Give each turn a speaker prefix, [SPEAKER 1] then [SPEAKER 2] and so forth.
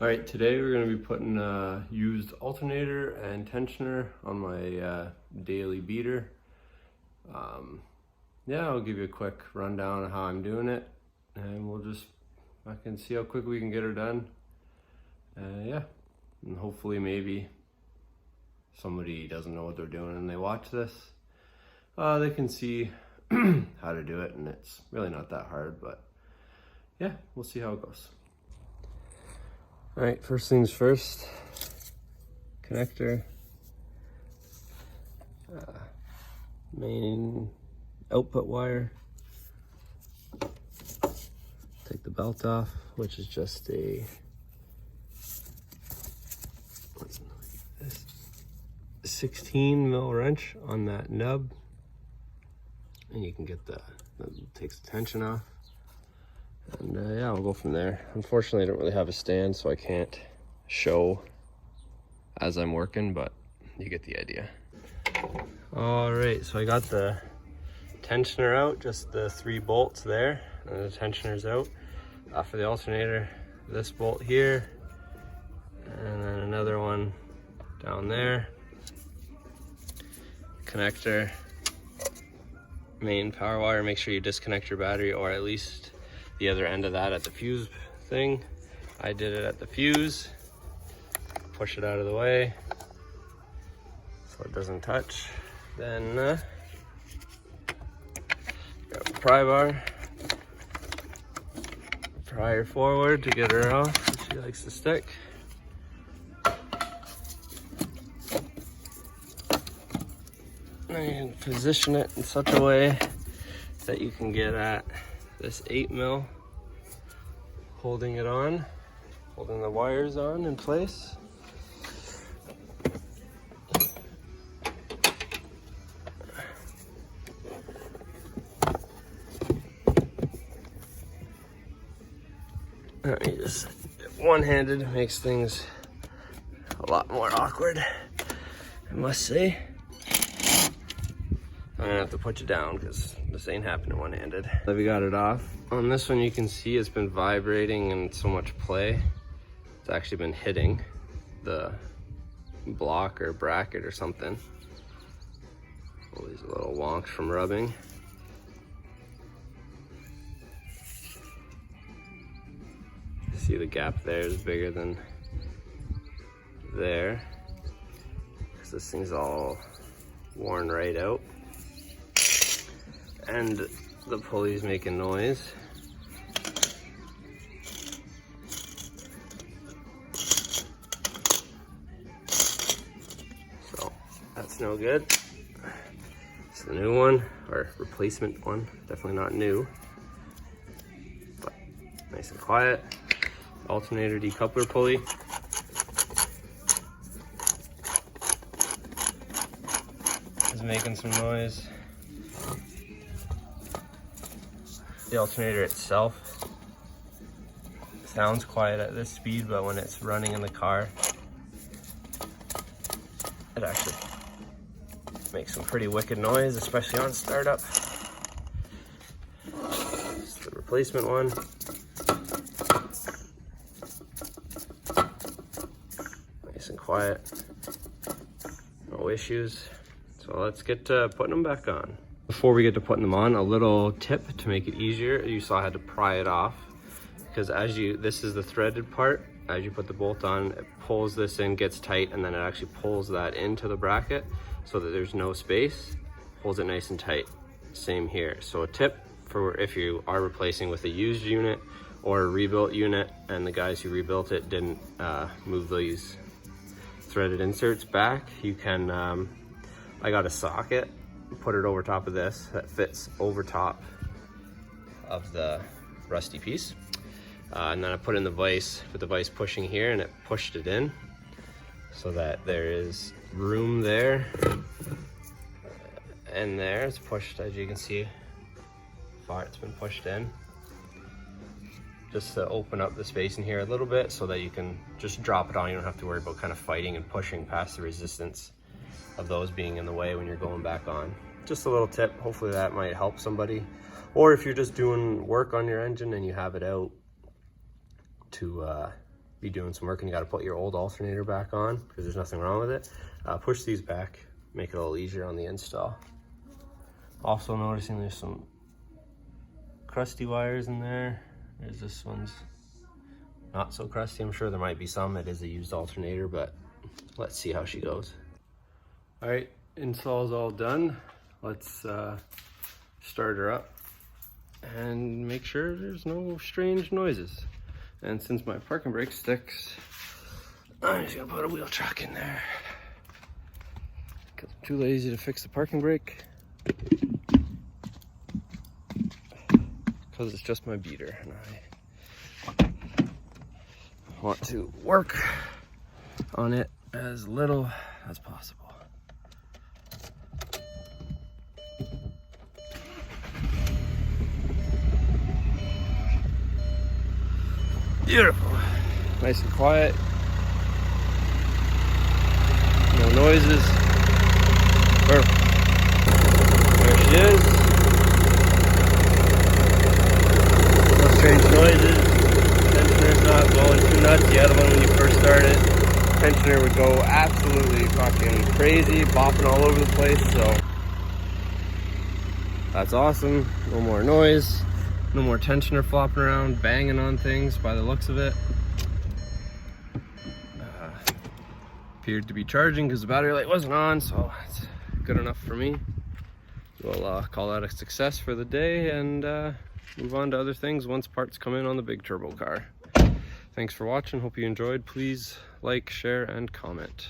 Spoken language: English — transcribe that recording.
[SPEAKER 1] All right, today we're going to be putting a used alternator and tensioner on my daily beater. Yeah, I'll give you a quick rundown of how I'm doing it, and I can see how quick we can get her done. Yeah, and hopefully maybe somebody doesn't know what they're doing and they watch this. They can see how to do it, and it's really not that hard, but yeah, we'll see how it goes. All right, first things first, connector, main output wire, take the belt off, which is just a 16 mil wrench on that nub, and you can get that takes the tension off. And yeah, I'll go from there. Unfortunately, I don't really have a stand, so I can't show as I'm working, but you get the idea. All right, so I got the tensioner out, just the 3 bolts there, and the tensioner's out. For the alternator, this bolt here, and then another one down there. Connector, main power wire, make sure you disconnect your battery, or at least the other end of that at the fuse thing. I did it at the fuse. Push it out of the way so it doesn't touch. Then grab the pry bar, pry her forward to get her off. She likes to stick. And you can position it in such a way that you can get at this 8 mil, holding it on, holding the wires on in place. You just one-handed makes things a lot more awkward, I must say. I'm gonna have to put you down because this ain't happening one-handed. So we got it off. On this one you can see it's been vibrating and so much play. It's actually been hitting the block or bracket or something. All these little wonks from rubbing. See the gap there is bigger than there because this thing's all worn right out. And the pulley's making noise. So that's no good. It's the new one, or replacement one, definitely not new, but nice and quiet. Alternator decoupler pulley. Is making some noise. The alternator itself sounds quiet at this speed, but when it's running in the car, it actually makes some pretty wicked noise, especially on startup. It's the replacement one. Nice and quiet, no issues. So let's get to putting them back on. Before we get to putting them on, a little tip to make it easier. You saw I had to pry it off because this is the threaded part. As you put the bolt on, it pulls this in, gets tight, and then it actually pulls that into the bracket so that there's no space. Holds it nice and tight. Same here. So a tip for if you are replacing with a used unit or a rebuilt unit and the guys who rebuilt it didn't move these threaded inserts back, you can, I got a socket, put it over top of this that fits over top of the rusty piece, and then I put in the vise with the vise pushing here, and it pushed it in so that there is room there and there. It's pushed, as you can see, far it's been pushed in just to open up the space in here a little bit so that you can just drop it on. You don't have to worry about kind of fighting and pushing past the resistance of those being in the way when you're going back on. Just a little tip, hopefully that might help somebody. Or if you're just doing work on your engine and you have it out to be doing some work and you got to put your old alternator back on because there's nothing wrong with it, push these back, make it a little easier on the install. Also noticing there's some crusty wires in there. There's this one's not so crusty. I'm sure there might be some. It is a used alternator, but let's see how she goes. All right, install's all done. Let's start her up and make sure there's no strange noises. And since my parking brake sticks, I'm just gonna put a wheel chuck in there because I'm too lazy to fix the parking brake because it's just my beater and I want to work on it as little as possible. Beautiful, nice and quiet, no noises, perfect. There she is, no strange noises, tensioner's not going too nuts. The other one, when you first started, tensioner would go absolutely fucking crazy, bopping all over the place, so that's awesome. No more noise. No more tensioner flopping around, banging on things by the looks of it. Appeared to be charging because the battery light wasn't on, so it's good enough for me. We'll call that a success for the day and move on to other things once parts come in on the big turbo car. Thanks for watching. Hope you enjoyed. Please like, share, and comment.